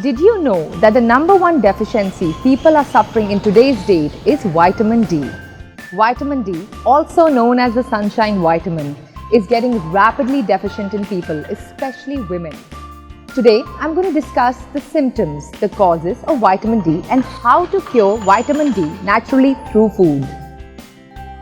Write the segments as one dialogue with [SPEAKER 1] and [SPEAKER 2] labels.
[SPEAKER 1] did you know that the number one deficiency people are suffering in today's date is vitamin D? Vitamin D, also known as the sunshine vitamin, is getting rapidly deficient in people, especially women. Today, I'm going to discuss the symptoms, the causes of vitamin D and how to cure vitamin D naturally through food.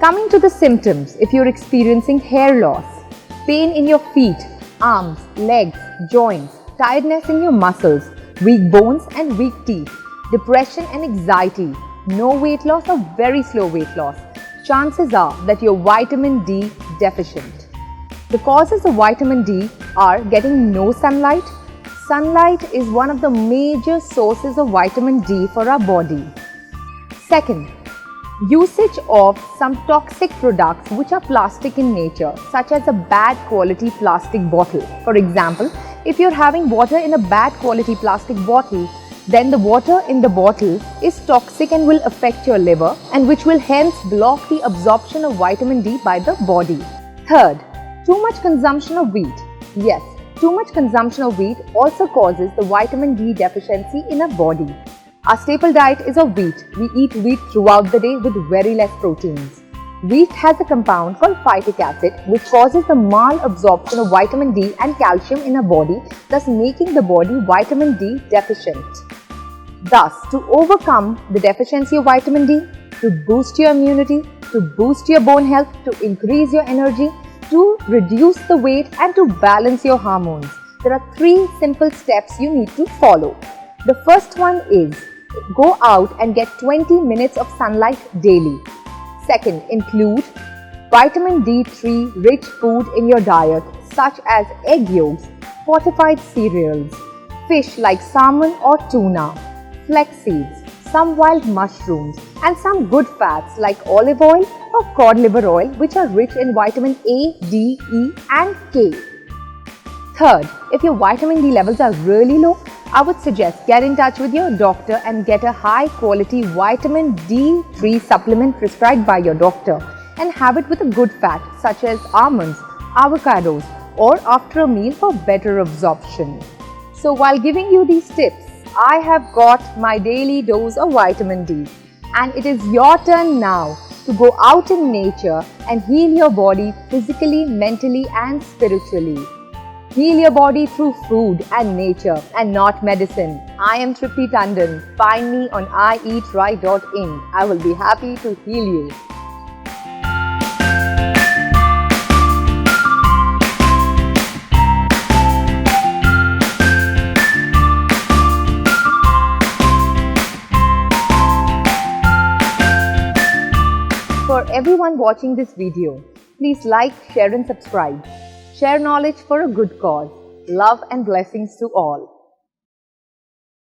[SPEAKER 1] Coming to the symptoms, if you're experiencing hair loss, pain in your feet, arms, legs, joints, tiredness in your muscles, weak bones and weak teeth, depression and anxiety, no weight loss or very slow weight loss, chances are that you're vitamin D deficient. The causes of vitamin D are getting no sunlight. Sunlight is one of the major sources of vitamin D for our body. Second, usage of some toxic products which are plastic in nature, such as a bad quality plastic bottle. For example, if you're having water in a bad quality plastic bottle, then the water in the bottle is toxic and will affect your liver, and which will hence block the absorption of vitamin D by the body. Third, too much consumption of wheat. Yes, too much consumption of wheat also causes the vitamin D deficiency in our body. Our staple diet is of wheat. We eat wheat throughout the day with very less proteins. Wheat has a compound called phytic acid which causes the malabsorption of vitamin D and calcium in our body, thus making the body vitamin D deficient. Thus, to overcome the deficiency of vitamin D, to boost your immunity, to boost your bone health, to increase your energy, to reduce the weight and to balance your hormones, there are 3 simple steps you need to follow. The first one is go out and get 20 minutes of sunlight daily. Second, include vitamin D3 rich food in your diet such as egg yolks, fortified cereals, fish like salmon or tuna, flax seeds, some wild mushrooms and some good fats like olive oil or cod liver oil which are rich in vitamin A, D, E and K. Third, if your vitamin D levels are really low, I would suggest get in touch with your doctor and get a high quality vitamin D3 supplement prescribed by your doctor and have it with a good fat such as almonds, avocados or after a meal for better absorption. So while giving you these tips, I have got my daily dose of vitamin D and it is your turn now to go out in nature and heal your body physically, mentally and spiritually. Heal your body through food and nature and not medicine. I am Tripti Tandon. Find me on ieatright.in. I will be happy to heal you. For everyone watching this video, please like, share and subscribe. Share knowledge for a good cause. Love and blessings to all.